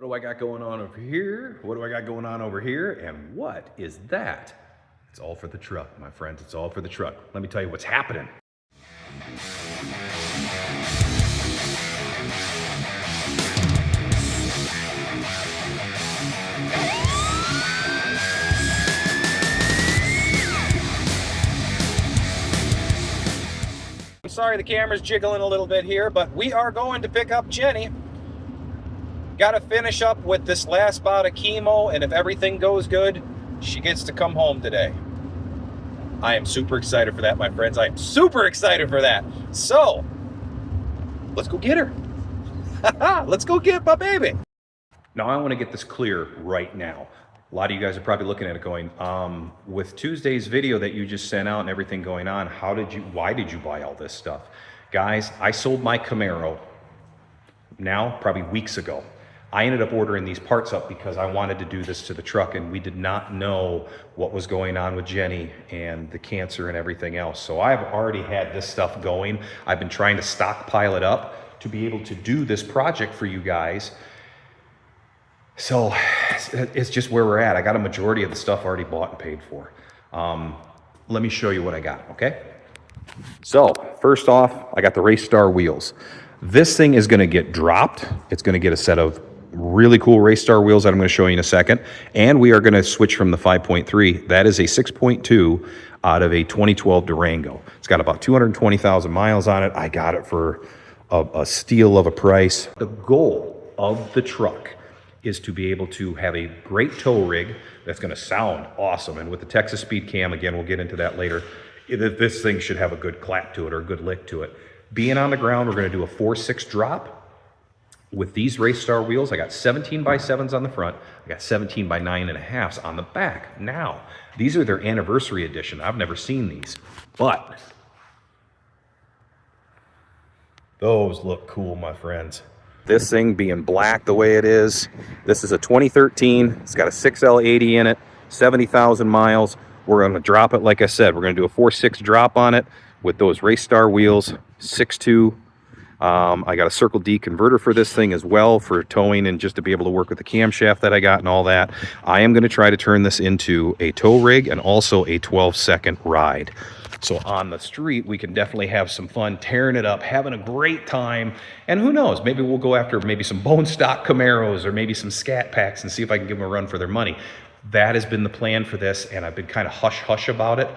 What do I got going on over here? What do I got going on over here? And what is that? It's all for the truck, my friends. It's all for the truck. Let me tell you what's happening. I'm sorry the camera's jiggling a little bit here, but we are going to pick up Jenny. Got to finish up with this last bout of chemo, and if everything goes good, she gets to come home today. I am super excited for that, my friends. I am super excited for that. So, let's go get her. Let's go get my baby. Now, I want to get this clear right now. A lot of you guys are probably looking at it going, with Tuesday's video that you just sent out and everything going on, why did you buy all this stuff? Guys, I sold my Camaro now, probably weeks ago. I ended up ordering these parts up because I wanted to do this to the truck, and we did not know what was going on with Jenny and the cancer and everything else. So I've already had this stuff going. I've been trying to stockpile it up to be able to do this project for you guys. So it's just where we're at. I got a majority of the stuff already bought and paid for. Let me show you what I got, okay? So first off, I got the Race Star wheels. This thing is gonna get dropped. It's gonna get a set of really cool Race Star wheels that I'm going to show you in a second. And we are going to switch from the 5.3. That is a 6.2 out of a 2012 Durango. It's got about 220,000 miles on it. I got it for a steal of a price. The goal of the truck is to be able to have a great tow rig that's going to sound awesome. And with the Texas Speed Cam, again, we'll get into that later, this thing should have a good clap to it or a good lick to it. Being on the ground, we're going to do a 4.6 drop. With these Race Star wheels, I got 17x7s on the front. I got 17x9.5s on the back. Now, these are their anniversary edition. I've never seen these, but those look cool, my friends. This thing being black the way it is, this is a 2013. It's got a 6L80 in it, 70,000 miles. We're going to drop it, like I said, we're going to do a 4.6 drop on it with those Race Star wheels, 6.2. I got a Circle D converter for this thing as well for towing and just to be able to work with the camshaft that I got and all that. I am going to try to turn this into a tow rig and also a 12-second ride. So on the street, we can definitely have some fun tearing it up, having a great time. And who knows, maybe we'll go after maybe some bone stock Camaros or maybe some Scat Packs and see if I can give them a run for their money. That has been the plan for this, and I've been kind of hush-hush about it.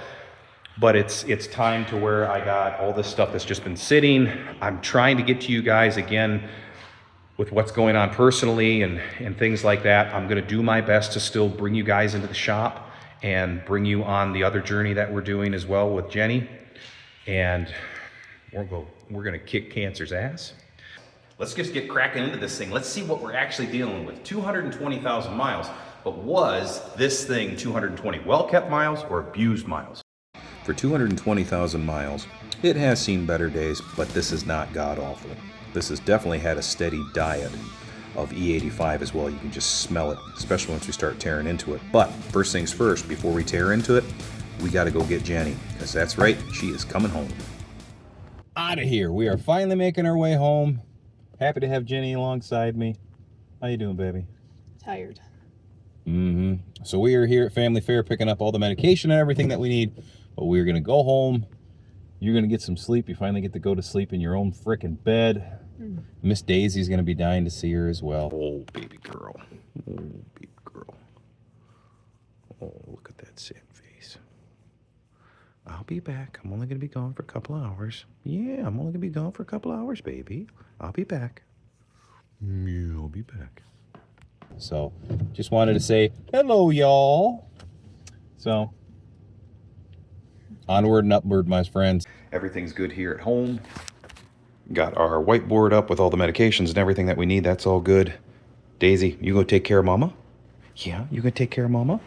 But it's time to where I got all this stuff that's just been sitting. I'm trying to get to you guys again with what's going on personally and things like that. I'm gonna do my best to still bring you guys into the shop and bring you on the other journey that we're doing as well with Jenny. And we're gonna kick cancer's ass. Let's just get cracking into this thing. Let's see what we're actually dealing with. 220,000 miles, but was this thing 220 well-kept miles or abused miles? For 220,000 miles, it has seen better days, but this is not god-awful. This has definitely had a steady diet of E85 as well. You can just smell it, especially once we start tearing into it. But first things first, before we tear into it, we got to go get Jenny, because that's right, she is coming home. Out of here. We are finally making our way home. Happy to have Jenny alongside me. How you doing, baby? Tired. So we are here at Family Fair picking up all the medication and everything that we need. But we're going to go home. You're going to get some sleep. You finally get to go to sleep in your own frickin' bed. Miss Daisy's going to be dying to see her as well. Oh, baby girl. Oh, baby girl. Oh, look at that sad face. I'll be back. I'm only going to be gone for a couple of hours. Yeah, I'm only going to be gone for a couple of hours, baby. I'll be back. Yeah, I'll be back. So, just wanted to say hello, y'all. So... onward and upward, my friends. Everything's good here at home. Got our whiteboard up with all the medications and everything that we need. That's all good. Daisy, you go take care of Mama? Yeah, you gonna take care of Mama?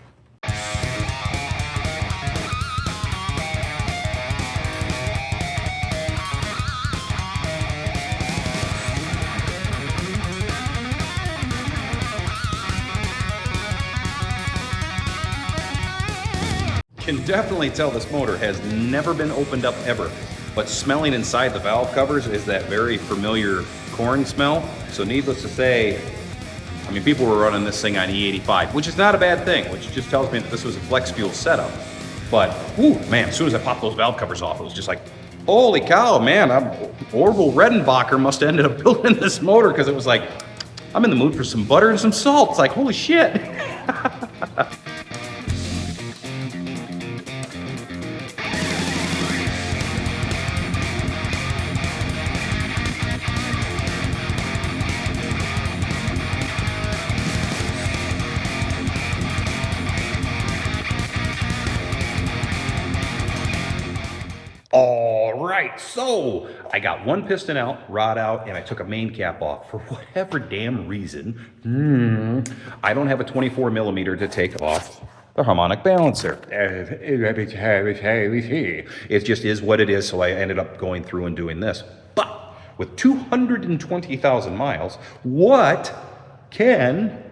Can definitely tell this motor has never been opened up ever, but smelling inside the valve covers is that very familiar corn smell. So needless to say, I mean, people were running this thing on E85, which is not a bad thing, which just tells me that this was a flex fuel setup. But, whoo, man, as soon as I popped those valve covers off, it was just like, holy cow, man, Orville Redenbacher must have ended up building this motor, because it was like, I'm in the mood for some butter and some salt. It's like, holy shit. All right, so I got one piston out, rod out, and I took a main cap off. For whatever damn reason, I don't have a 24 millimeter to take off the harmonic balancer. It just is what it is, so I ended up going through and doing this. But with 220,000 miles, what can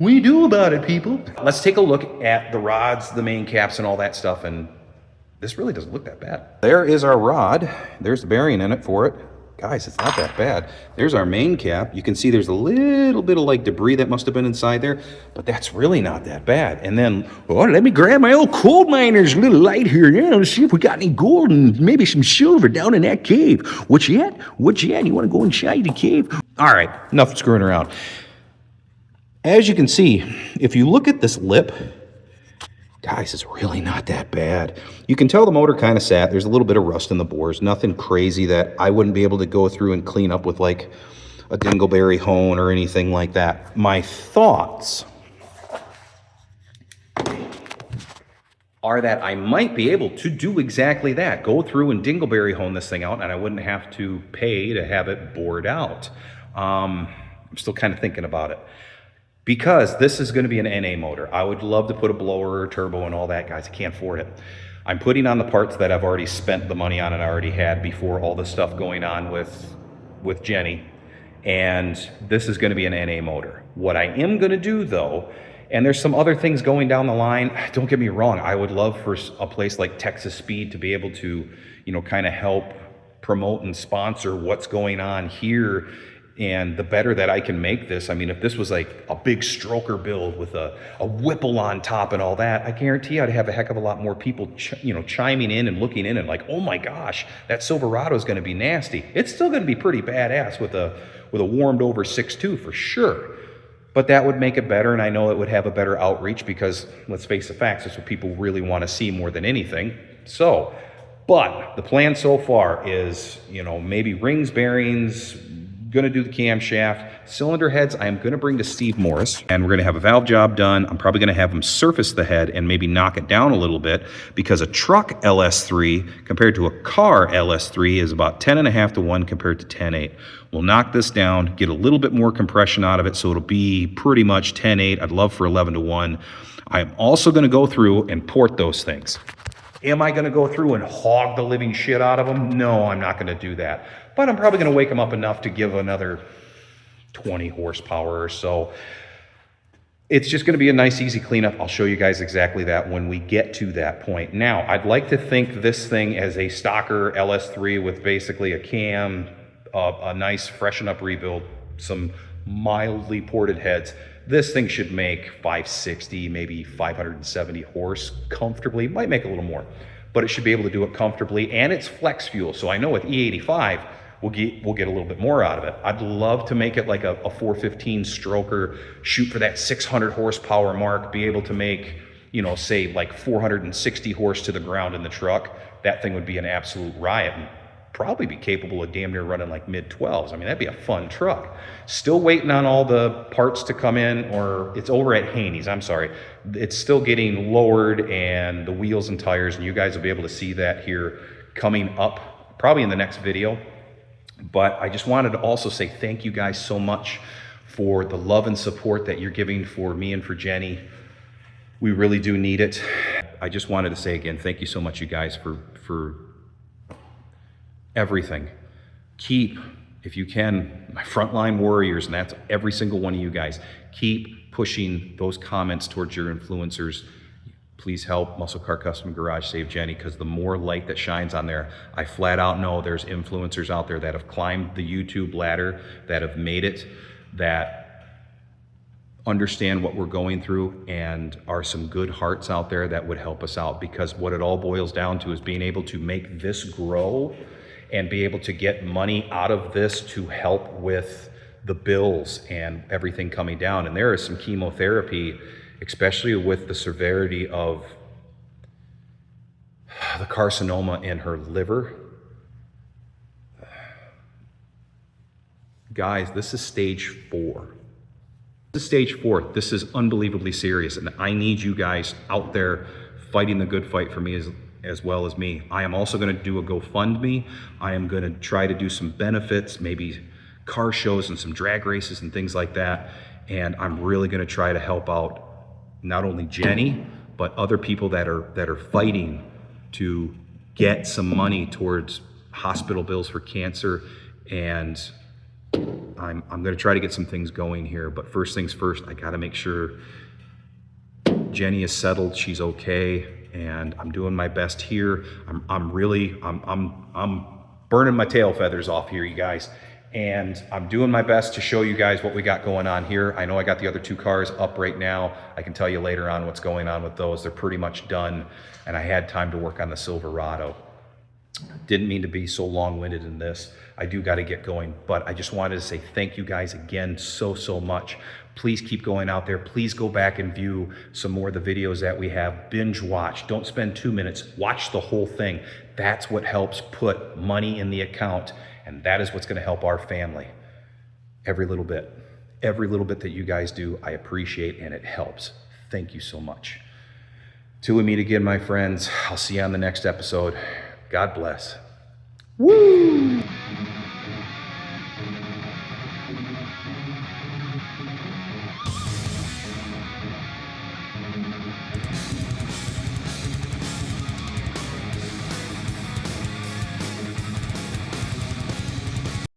we do about it, people? Let's take a look at the rods, the main caps, and all that stuff, and this really doesn't look that bad. There is our rod. There's the bearing in it for it. Guys, it's not that bad. There's our main cap. You can see there's a little bit of like debris that must have been inside there, but that's really not that bad. And then, oh, let me grab my old coal miner's little light here. Yeah, let's see if we got any gold and maybe some silver down in that cave. What you at? What you at? You want to go inside the cave? All right, enough screwing around. As you can see, if you look at this lip, guys, it's really not that bad. You can tell the motor kind of sat. There's a little bit of rust in the bores. Nothing crazy that I wouldn't be able to go through and clean up with like a dingleberry hone or anything like that. My thoughts are that I might be able to do exactly that. Go through and dingleberry hone this thing out, and I wouldn't have to pay to have it bored out. I'm still kind of thinking about it, because this is going to be an NA motor. I would love to put a blower or turbo and all that, guys. I can't afford it. I'm putting on the parts that I've already spent the money on and I already had before all this stuff going on with Jenny. And this is going to be an NA motor. What I am going to do, though, and there's some other things going down the line. Don't get me wrong. I would love for a place like Texas Speed to be able to, you know, kind of help promote and sponsor what's going on here. And the better that I can make this, I mean, if this was like a big stroker build with a Whipple on top and all that, I guarantee I'd have a heck of a lot more people, chiming in and looking in and like, oh my gosh, that Silverado is going to be nasty. It's still going to be pretty badass with a warmed over 6.2 for sure. But that would make it better, and I know it would have a better outreach because, let's face the facts, that's what people really want to see more than anything. So, but the plan so far is, maybe rings, bearings, gonna do the camshaft, cylinder heads. I am gonna bring to Steve Morris, and we're gonna have a valve job done. I'm probably gonna have him surface the head and maybe knock it down a little bit, because a truck LS3 compared to a car LS3 is about 10.5 to 1 compared to 10.8. We'll knock this down, get a little bit more compression out of it, so it'll be pretty much 10.8. I'd love for 11 to 1. I'm also gonna go through and port those things. Am I gonna go through and hog the living shit out of them? No, I'm not gonna do that. But I'm probably going to wake them up enough to give another 20 horsepower or so. It's just going to be a nice, easy cleanup. I'll show you guys exactly that when we get to that point. Now, I'd like to think this thing as a stocker LS3 with basically a cam, a nice freshen up rebuild, some mildly ported heads. This thing should make 560, maybe 570 horse comfortably. Might make a little more, but it should be able to do it comfortably. And it's flex fuel, so I know with E85, we'll get a little bit more out of it. I'd love to make it like a 415 stroker, shoot for that 600 horsepower mark, be able to make, say like 460 horse to the ground in the truck. That thing would be an absolute riot and probably be capable of damn near running like mid-12s. I mean, that'd be a fun truck. Still waiting on all the parts to come in, or it's over at Haney's, I'm sorry. It's still getting lowered, and the wheels and tires, and you guys will be able to see that here coming up probably in the next video. But I just wanted to also say thank you guys so much for the love and support that you're giving for me and for Jenny. We really do need it. I just wanted to say again, thank you so much, you guys, for everything. Keep, if you can, my frontline warriors, and that's every single one of you guys, keep pushing those comments towards your influencers. Please help Muscle Car Custom Garage save Jenny, because the more light that shines on there, I flat out know there's influencers out there that have climbed the YouTube ladder, that have made it, that understand what we're going through and are some good hearts out there that would help us out, because what it all boils down to is being able to make this grow and be able to get money out of this to help with the bills and everything coming down. And there is some chemotherapy, especially with the severity of the carcinoma in her liver. Guys, this is stage 4. This is stage 4. This is unbelievably serious, and I need you guys out there fighting the good fight for me as well as me. I am also going to do a GoFundMe. I am going to try to do some benefits, maybe car shows and some drag races and things like that. And I'm really going to try to help out not only Jenny, but other people that are fighting to get some money towards hospital bills for cancer. And I'm going to try to get some things going here, but first things first, I got to make sure Jenny is settled, she's okay, and I'm doing my best here. I'm burning my tail feathers off here, you guys, and I'm doing my best to show you guys what we got going on here. I know I got the other 2 cars up right now. I can tell you later on what's going on with those. They're pretty much done, and I had time to work on the Silverado. Didn't mean to be so long-winded in this. I do got to get going, but I just wanted to say thank you guys again so much. Please keep going out there. Please go back and view some more of the videos that we have. Binge watch. Don't spend 2 minutes. Watch the whole thing. That's what helps put money in the account, and that is what's going to help our family. Every little bit. Every little bit that you guys do, I appreciate, and it helps. Thank you so much. Till we meet again, my friends, I'll see you on the next episode. God bless. Woo!